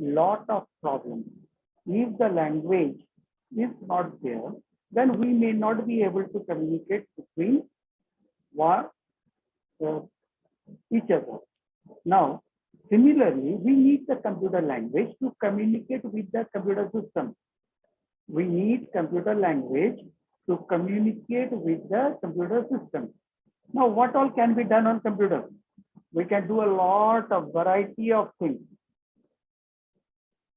lot of problems. If the language is not there, then we may not be able to communicate between each other. Now, similarly, we need the computer language to communicate with the computer system. We need computer language to communicate with the computer system. Now, what all can be done on computer? We can do a lot of variety of things.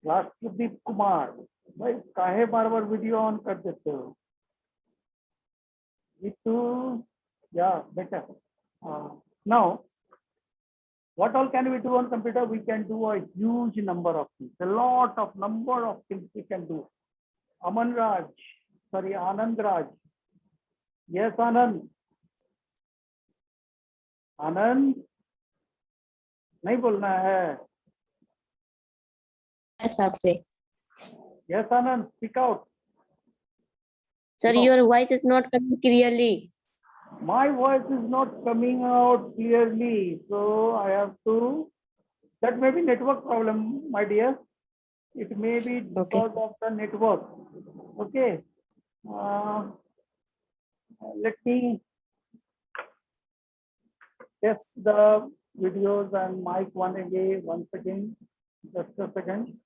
Rashtradeep Kumar, भाई काहे बार-बार video on कर देते हो? Yeah, better. Now, what all can we do on computer? We can do a huge number of things. A lot of number of things we can do. Anand Raj. Yes, Anand. Anand, नहीं बोलना है. Yes, sir. Yes, Anand, speak out. Sir, No. your voice is not coming clearly. My voice is not coming out clearly, so I have to. That may be network problem, my dear. It may be because of the network. Okay. Let me test the videos and mic once again. Just a second.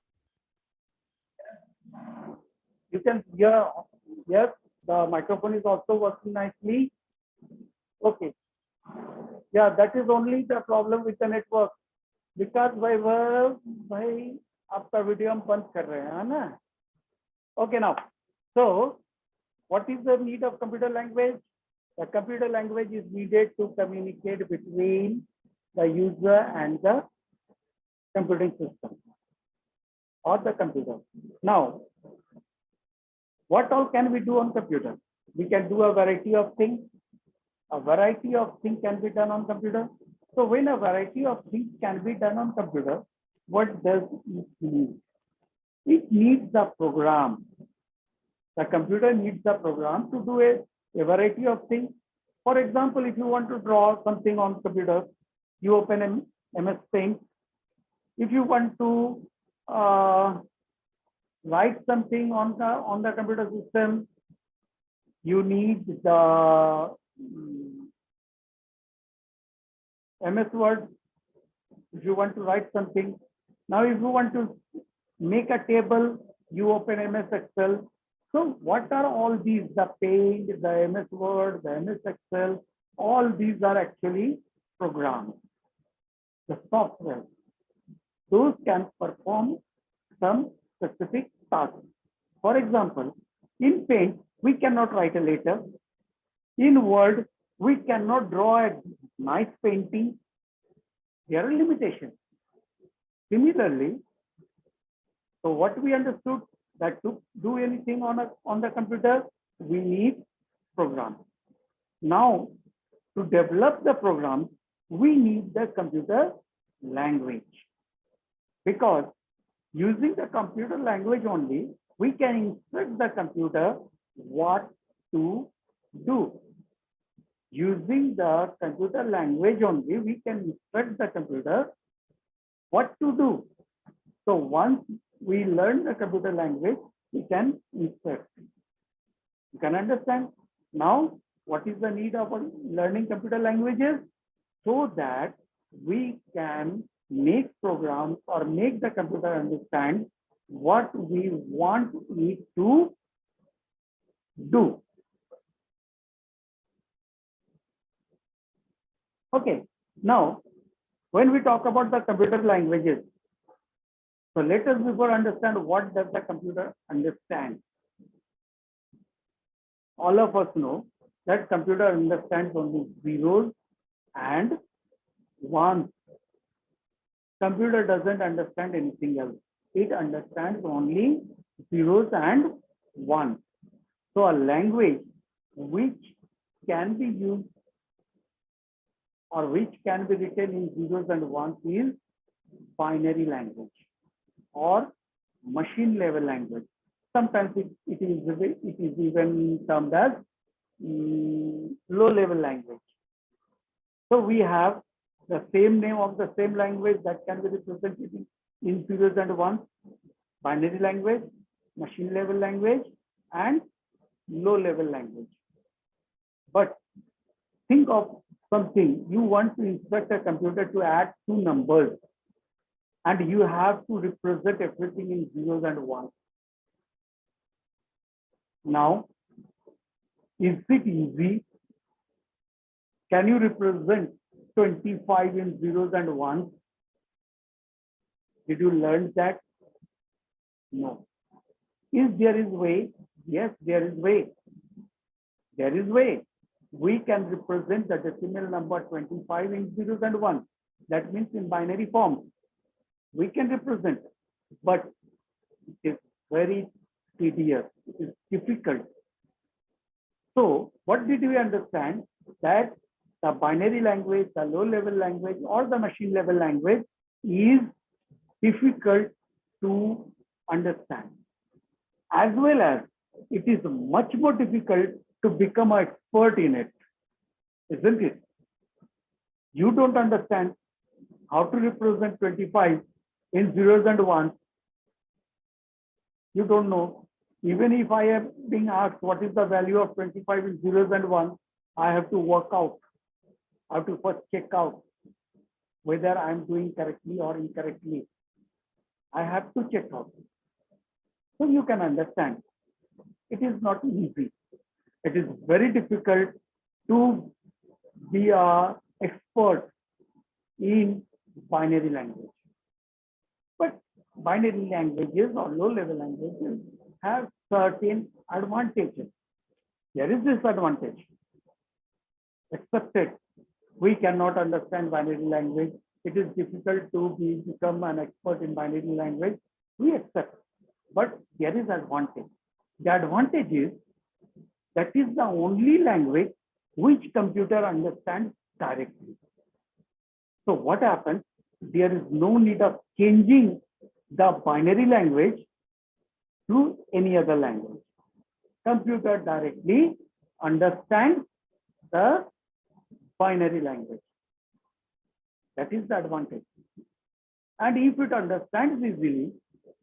You can hear. Yes, the microphone is also working nicely. Okay. Yeah, that is only the problem with the network. Because भाई आपका video हम बंद कर रहे हैं ना. Okay, now. So, what is the need of computer language? The computer language is needed to communicate between the user and the computing system or the computer. Now, what all can we do on computer? We can do a variety of things. A variety of things can be done on computer. So when a variety of things can be done on computer, what does it need? It needs a program. The computer needs a program to do a variety of things. For example, if you want to draw something on computer, you open MS Paint. If you want to write something on the computer system, you need the MS Word. If you want to write something, now if you want to make a table, you open MS Excel. So what are all these? The Paint, the MS Word, the MS Excel, all these are actually programs. The software. Those can perform some specific tasks. For example, in Paint, we cannot write a letter. In Word, we cannot draw a nice painting. There are limitations. Similarly, so what we understood that to do anything on the computer, we need programs. Now, to develop the program, we need the computer language. Because using the computer language only, we can instruct the computer what to do. Using the computer language only, we can instruct the computer what to do. So once we learn the computer language, we can instruct. You can understand? Now, what is the need of learning computer languages? So that we can make programs or make the computer understand what we want it to do. Okay, now when we talk about the computer languages, so let us before understand what does the computer understand. All of us know that computer understands only zeros and ones. Computer doesn't understand anything else. It understands only zeros and ones. So a language which can be used or which can be written in zeros and ones is binary language or machine level language. Sometimes it is even termed as low level language. So we have the same name of the same language that can be represented in zeros and ones, binary language, machine level language, and low level language. But think of something, you want to instruct a computer to add two numbers, and you have to represent everything in zeros and ones. Now, is it easy? Can you represent 25 in zeros and ones? Did you learn that? No. Is there is way? Yes, there is way. There is way. We can represent the decimal number 25 in zeros and ones. That means in binary form. We can represent, but it is very tedious. It is difficult. So what did we understand? That the binary language, the low level language, or the machine level language is difficult to understand, as well as it is much more difficult to become an expert in it, isn't it? You don't understand how to represent 25 in zeros and ones. You don't know. Even if I am being asked what is the value of 25 in zeros and ones, I have to work out. I have to first check out whether I am doing correctly or incorrectly. I have to check out. So you can understand, it is not easy. It is very difficult to be an expert in binary language. But binary languages or low level languages have certain advantages. There is disadvantage. Accepted. We cannot understand binary language. It is difficult to become an expert in binary language. We accept. But there is advantage. The advantage is that is the only language which computer understands directly. So what happens? There is no need of changing the binary language to any other language. Computer directly understands the binary language. That is the advantage. And if it understands easily,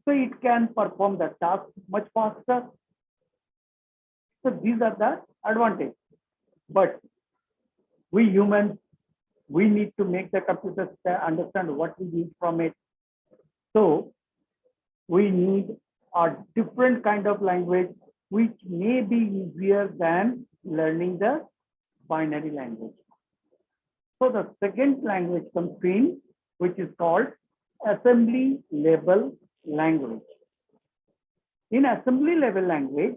so it can perform the task much faster. So these are the advantages. But we humans, we need to make the computer understand what we need from it. So we need a different kind of language which may be easier than learning the binary language. So the second language comes in, which is called assembly level language. In assembly level language,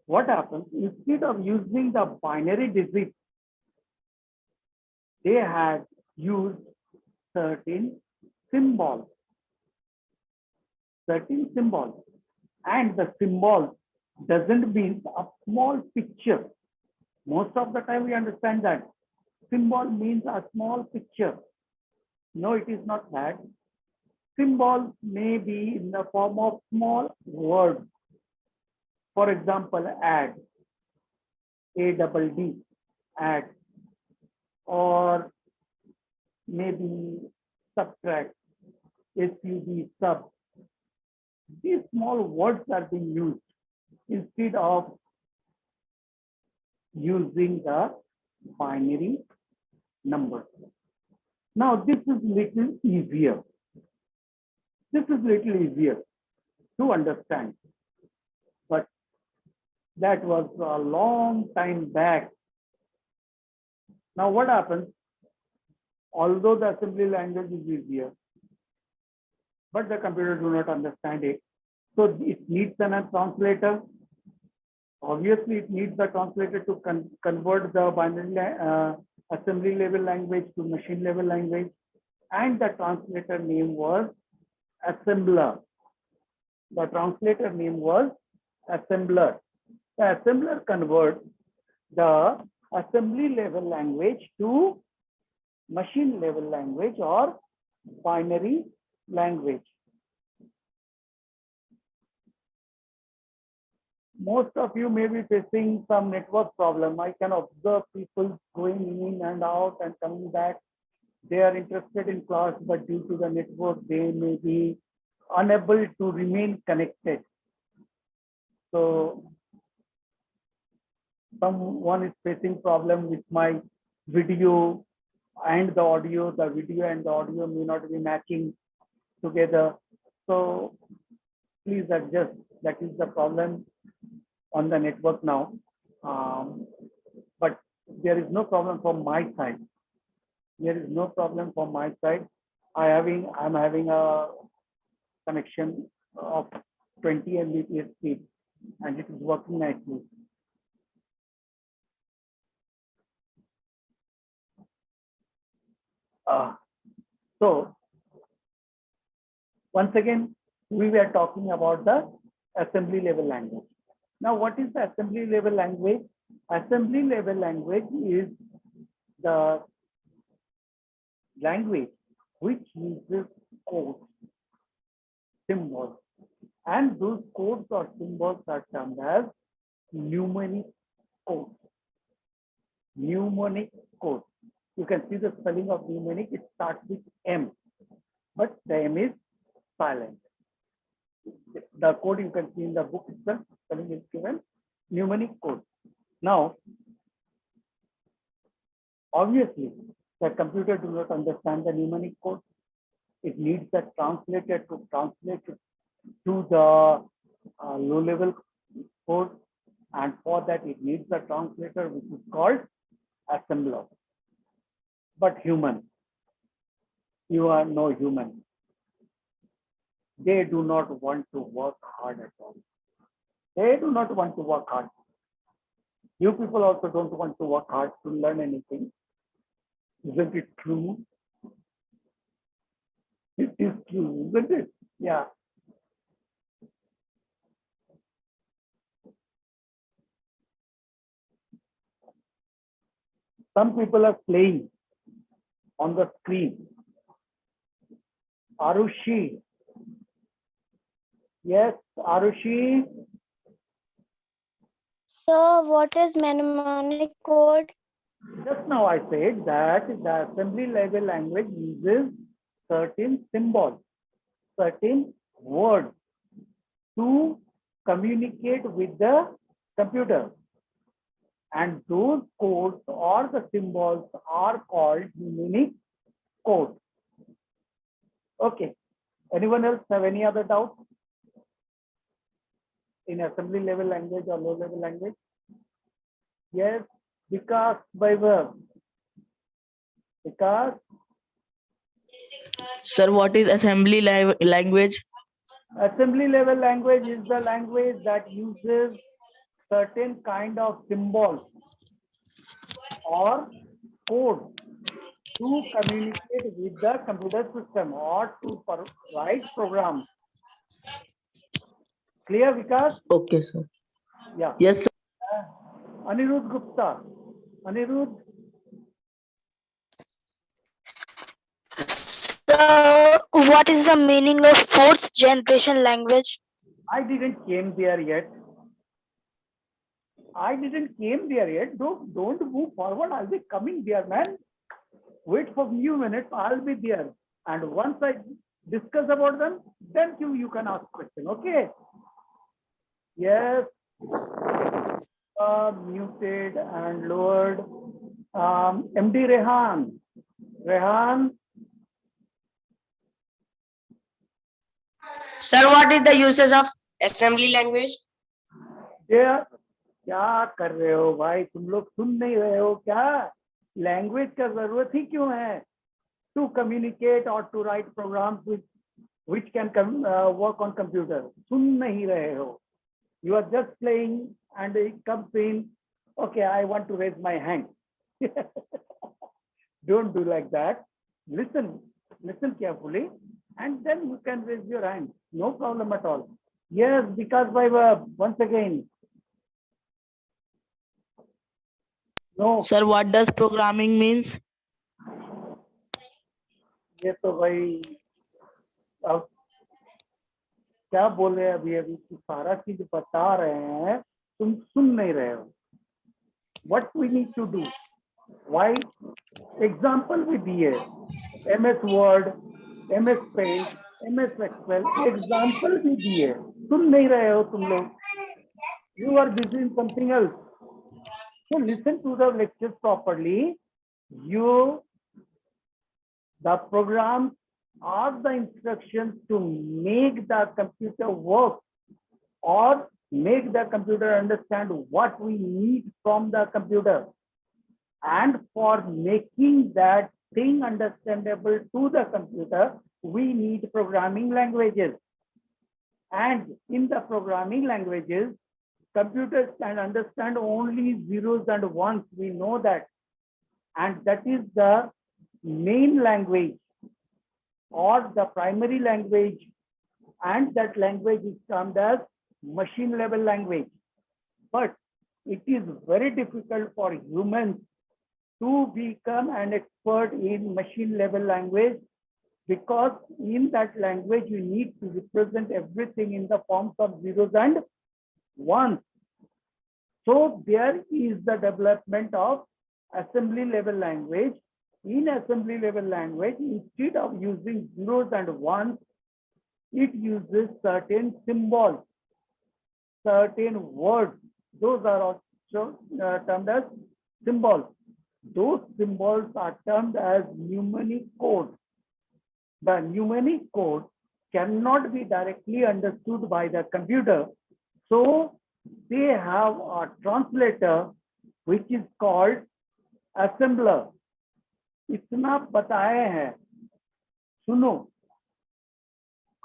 what happens? Instead of using the binary digits, they had used certain symbols. And the symbol doesn't mean a small picture. Most of the time we understand that symbol means a small picture. No, it is not that. Symbol may be in the form of small words. For example, add, ADD, add, or maybe subtract, SUB, sub. These small words are being used instead of using the binary numbers. Now, this is little easier. This is little easier to understand. But that was a long time back. Now, what happens? Although the assembly language is easier, but the computer do not understand it. So it needs a translator. Obviously, it needs the translator to convert the binary assembly level language to machine level language. And the translator name was assembler. The translator name was assembler. The assembler converts the assembly level language to machine level language or binary language. Most of you may be facing some network problem. I can observe people going in and out and coming back. They are interested in class, but due to the network, they may be unable to remain connected. So someone is facing problem with my video and the audio. The video and the audio may not be matching together. So please adjust. That is the problem on the network now. But there is no problem from my side. There is no problem from my side. I'm having a connection of 20 Mbps speed, and it is working nicely. So once again, we were talking about the assembly level language. Now, what is the assembly level language? Assembly level language is the language which uses codes, symbols, and those codes or symbols are termed as mnemonic codes. Mnemonic code. You can see the spelling of mnemonic. It starts with M, but the M is silent. The code you can see in the book itself, spelling is given mnemonic code. Now, obviously, the computer does not understand the mnemonic code. It needs a translator to translate it to the low-level code, and for that it needs a translator which is called assembler. But human, you are no human. They do not want to work hard at all. They do not want to work hard. You people also don't want to work hard to learn anything. Isn't it true? It is true, isn't it? Yeah. Some people are playing on the screen. Arushi. Yes, Arushi. So what is mnemonic code? Just now I said that the assembly level language uses certain symbols, certain words to communicate with the computer. And those codes or the symbols are called mnemonic codes. Okay. Anyone else have any other doubt in assembly level language or low level language? Yes, because by verb. Because Sir, what is assembly language? assembly level language is the language that uses certain kind of symbols or code to communicate with the computer system or to write programs. Clear, Vikas? Okay, sir. Yeah. Yes, sir. Anirudh Gupta. Anirudh, So what is the meaning of fourth generation language? I didn't came there yet. I didn't came there yet. Don't move forward. I'll be coming there, man. Wait for a few minutes. I'll be there. And once I discuss about them, then you can ask question. Okay. Yes. Muted and lowered. MD Rehan. Rehan. Sir, what is the uses of assembly language? Yeah. क्या कर रहे हो भाई, तुम लोग सुन नहीं रहे हो क्या? लैंग्वेज का जरूरत ही क्यों है? टू कम्युनिकेट और to write programs which can work on computer. सुन नहीं रहे हो. You are just playing and it comes in, okay, I want to raise my hand. Don't do like that. Listen carefully, and then you can raise your hand. No problem at all. Yes, because by verb, once again. No. Sir, what does programming means? ये तो भाई अब क्या बोल रहे हैं अभी सारा चीज बता रहे हैं, तुम सुन नहीं रहे हो. What we need to do? Why? Example भी दिए. MS Word, MS Paint, MS Excel example भी दिए, सुन नहीं रहे हो तुम लोग. You are busy in something else. So listen to the lectures properly. The programs are the instructions to make the computer work or make the computer understand what we need from the computer. And for making that thing understandable to the computer, we need programming languages. And in the programming languages, computers can understand only zeros and ones. We know that. And that is the main language or the primary language. And that language is termed as machine level language. But it is very difficult for humans to become an expert in machine level language, because in that language you need to represent everything in the forms of zeros and ones. So there is the development of assembly level language. In assembly level language, instead of using zeros and ones, it uses certain symbols, certain words. Those are also termed as symbols. Those symbols are termed as mnemonic code. The mnemonic code cannot be directly understood by the computer. So they have a translator which is called assembler. इतना बताया है, सुनो.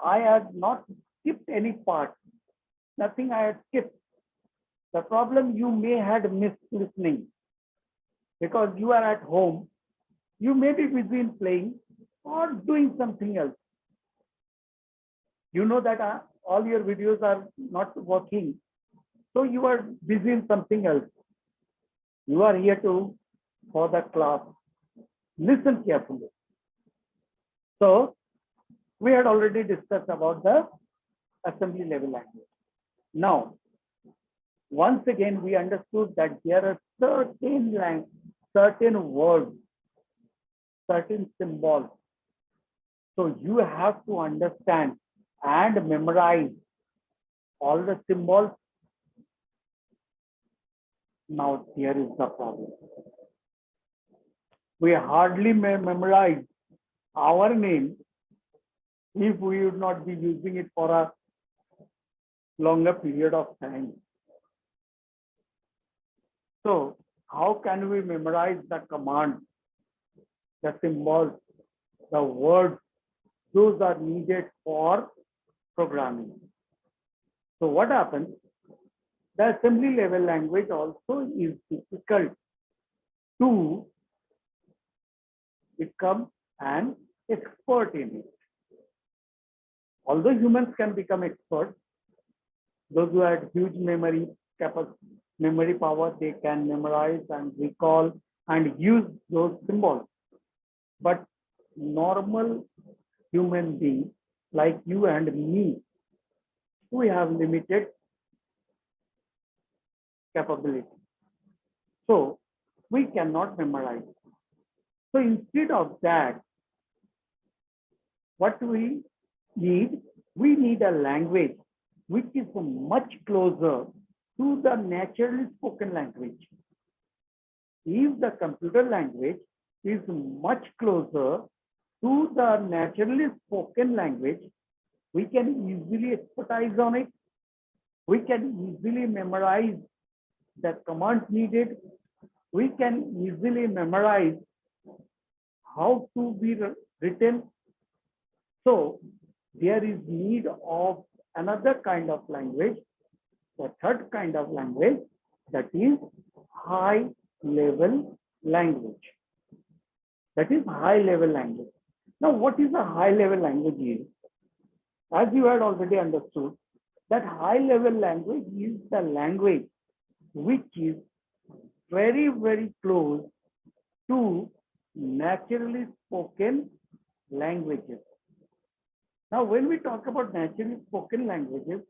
I have not skipped any part. Nothing I had skipped. The problem you may have missed listening, because you are at home. You may be busy in playing or doing something else. You know that all your videos are not working. So you are busy in something else. You are here for the class. Listen carefully. So we had already discussed about the assembly level language. Now, once again, we understood that there are certain words, certain symbols. So you have to understand and memorize all the symbols. Now here is the problem. We hardly memorize our name if we would not be using it for a longer period of time. So how can we memorize the command, the symbols, the words? Those are needed for programming. So what happens? The assembly level language also is difficult to become an expert in it. Although humans can become experts, those who had huge memory power, they can memorize and recall and use those symbols. But normal human beings like you and me, we have limited capability. So we cannot memorize. So instead of that, what we need a language which is much closer to the naturally spoken language. If the computer language is much closer to the naturally spoken language, we can easily expertise on it. We can easily memorize the commands needed. We can easily memorize how to be written. So there is need of another kind of language, the third kind of language, that is high level language. That is high level language. Now, what is a high level language is? As you had already understood, that high level language is the language which is very, very close to naturally spoken languages. Now, when we talk about naturally spoken languages,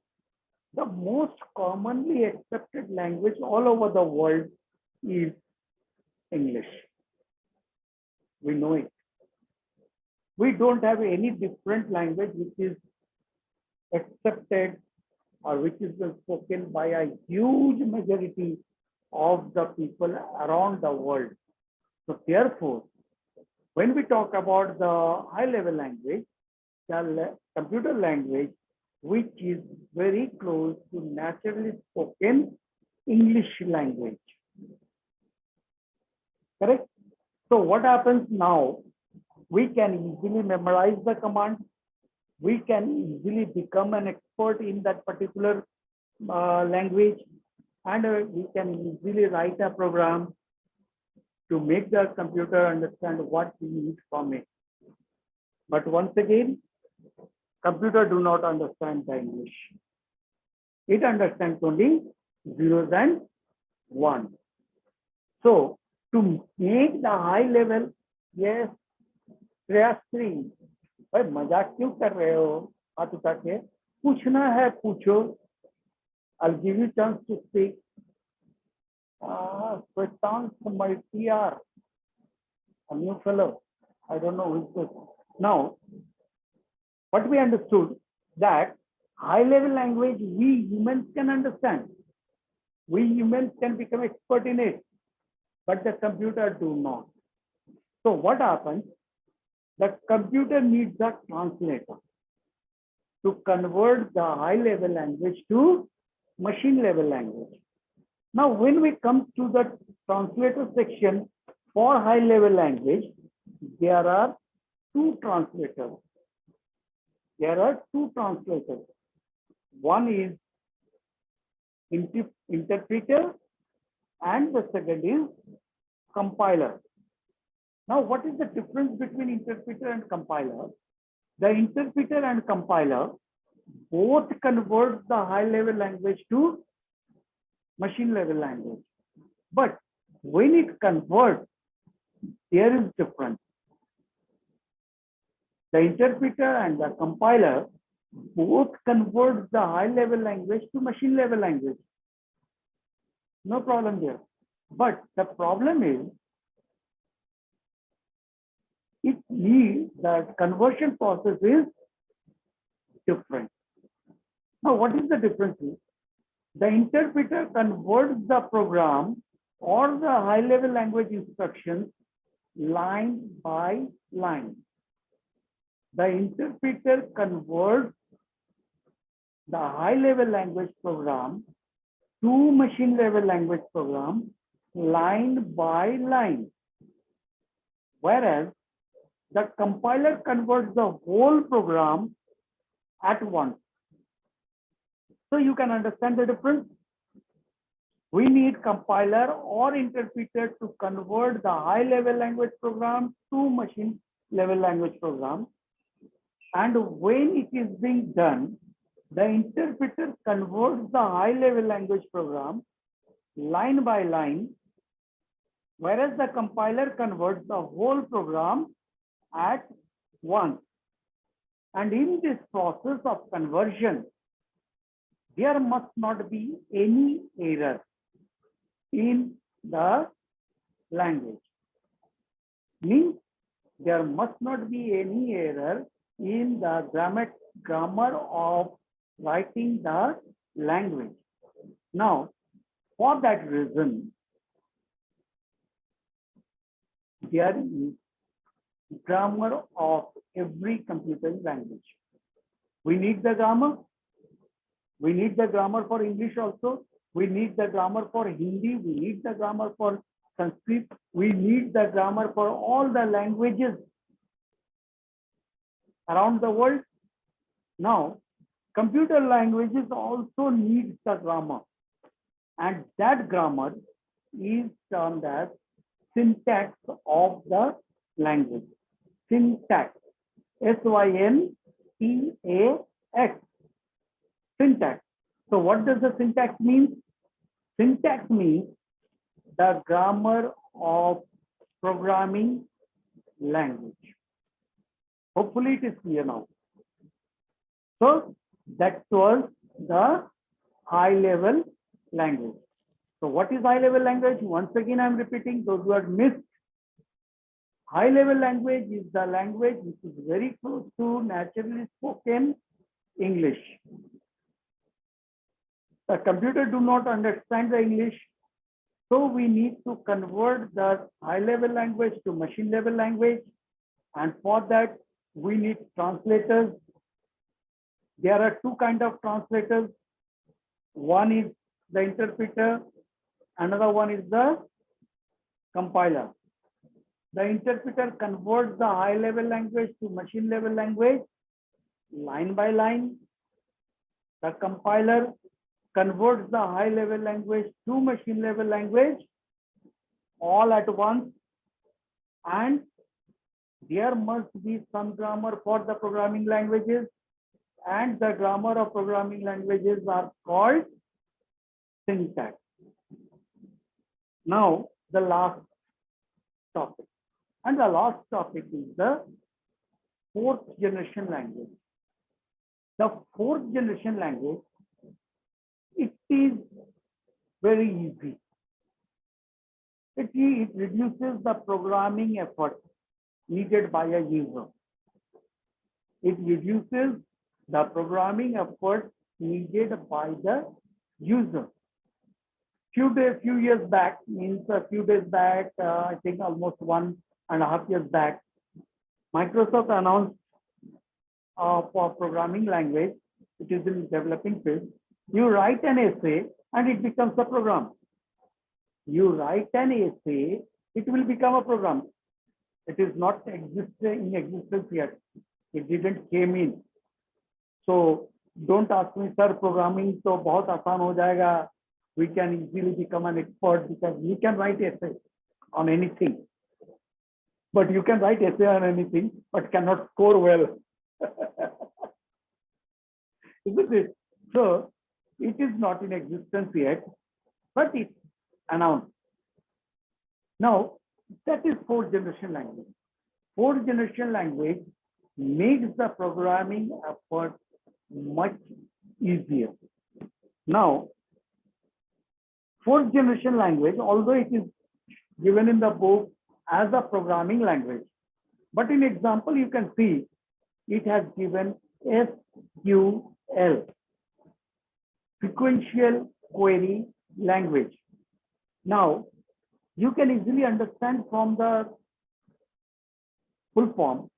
the most commonly accepted language all over the world is English. We know it. We don't have any different language which is accepted or which is spoken by a huge majority of the people around the world. So therefore, when we talk about the high level language, the computer language, which is very close to naturally spoken English language. Correct? So what happens now? We can easily memorize the command. We can easily become an expert in that particular language, and we can easily write a program to make the computer understand what we need from it. But once again, computer do not understand the English. It understands only zeros and ones. So to make the high level, yes, प्रयासश्री भाई मजाक क्यों कर रहे हो हाथ उठा के पूछना है पूछो I'll give you chance to speak Swetans Multiar a new fellow I don't know who is this now what we understood that high level language we humans can understand we humans can become expert in it but the computer do not so what happens the computer needs a translator to convert the high level language to machine level language. Now, when we come to the translator section for high level language, there are two translators. One is interpreter and the second is compiler. Now, what is the difference between interpreter and compiler? The interpreter and compiler both convert the high level language to machine level language. But when it converts, there is difference. The interpreter and the compiler both convert the high level language to machine level language. No problem there. But the problem is, it needs the conversion process is different. Now, what is the difference? The interpreter converts the program or the high level language instructions line by line. The interpreter converts the high level language program to machine level language program line by line. Whereas the compiler converts the whole program at once. So you can understand the difference. We need compiler or interpreter to convert the high level language program to machine level language program. And when it is being done, the interpreter converts the high level language program line by line, whereas the compiler converts the whole program at once. And in this process of conversion, there must not be any error in the language. Means there must not be any error in the grammar of writing the language. Now, for that reason, there is grammar of every computer language. We need the grammar. We need the grammar for English also. We need the grammar for Hindi. We need the grammar for Sanskrit. We need the grammar for all the languages around the world. Now, computer languages also need the grammar. And that grammar is termed as syntax of the language. Syntax, S-Y-N-T-A-X, syntax. So what does the syntax mean? Syntax means the grammar of programming language. Hopefully it is clear now. So that was the high level language. So what is high level language? Once again, I'm repeating those who have missed. High level language is the language which is very close to naturally spoken English. The computer do not understand the English, so we need to convert the high level language to machine level language. And for that, we need translators. There are two kinds of translators. One is the interpreter, another one is the compiler. The interpreter converts the high level language to machine level language line by line. The compiler converts the high level language to machine level language all at once. And there must be some grammar for the programming languages, and the grammar of programming languages are called syntax. Now, the last topic. And the last topic is the fourth generation language. The fourth generation language, it is very easy. It reduces the programming effort needed by a user. It reduces the programming effort needed by the user. Few years back, I think almost 1.5 years back, Microsoft announced for programming language, it is in developing phase. You write an essay and it becomes a program. You write an essay, it will become a program. It is not in existence yet. It didn't came in. So don't ask me, sir, programming so bahut aasan ho jayega. We can easily become an expert because we can write essay on anything. But you can write essay on anything, but cannot score well. Isn't it? So it is not in existence yet, but it's announced. Now, that is fourth generation language. Fourth generation language makes the programming effort much easier. Now, fourth generation language, although it is given in the book as a programming language, but in example, you can see it has given SQL, sequential query language. Now, you can easily understand from the full form,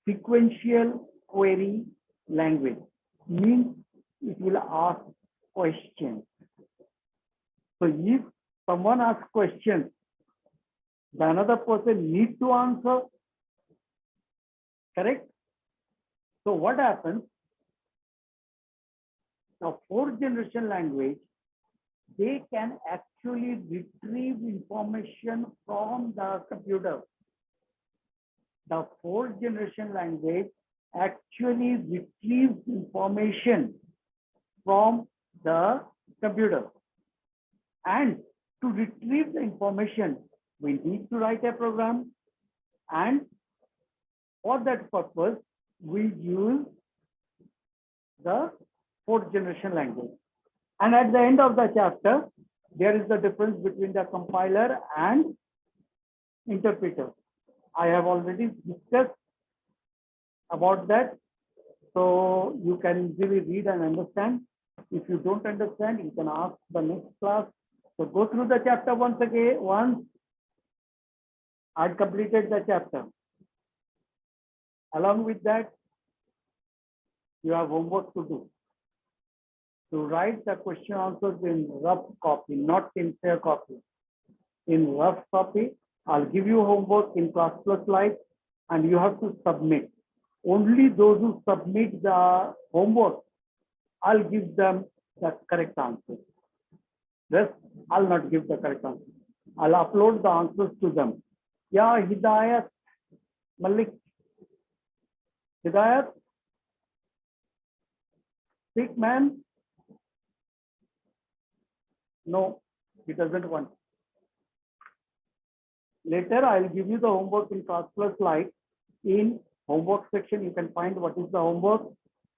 sequential query language means it will ask questions. So if someone asks questions, the another person needs to answer, correct? So what happens? The fourth generation language, they can actually retrieve information from the computer. The fourth generation language actually retrieves information from the computer. And to retrieve the information, we need to write a program. And for that purpose, we use the fourth generation language. And at the end of the chapter, there is the difference between the compiler and interpreter. I have already discussed about that. So you can easily read and understand. If you don't understand, you can ask the next class. So go through the chapter once again. Once I completed the chapter. Along with that, you have homework to do. To write the question answers in rough copy, not in fair copy. In rough copy, I'll give you homework in class plus slide, and you have to submit. Only those who submit the homework, I'll give them the correct answer. Rest, I'll not give the correct answer. I'll upload the answers to them. Yeah, Hidayat Malik. Hidayat? Speak, man. No, he doesn't want. Later, I'll give you the homework in class plus slide. In homework section, you can find what is the homework.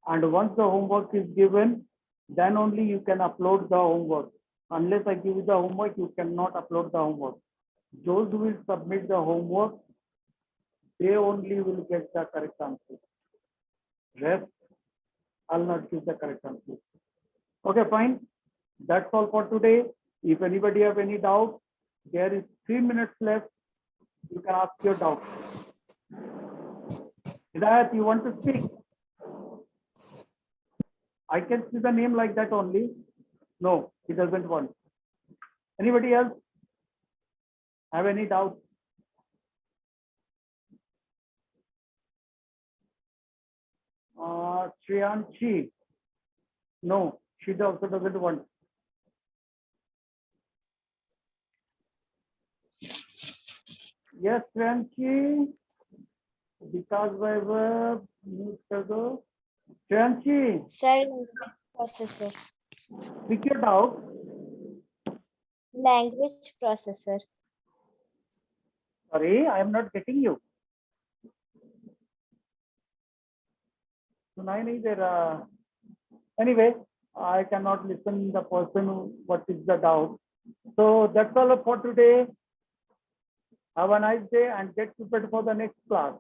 And once the homework is given, then only you can upload the homework. Unless I give you the homework, you cannot upload the homework. Those who will submit the homework they only will get the correct answer. Rest, I'll not give the correct answer. Okay, fine. That's all for today. If anybody have any doubt, there is 3 minutes left. You can ask your doubt. Hidayat, you want to speak? I can see the name like that only. No, he doesn't want. Anybody else have any doubt? Shriyanshi. No, she also doesn't want. Yes, Shriyanshi. Because Vaibhav, Shriyanshi, Sir, processor. speak your doubt. Language processor. Sorry, I am not getting you. सुनाई नहीं दे रहा. Anyway, I cannot listen the person what is the doubt. So that's all for today. Have a nice day and get prepared for the next class.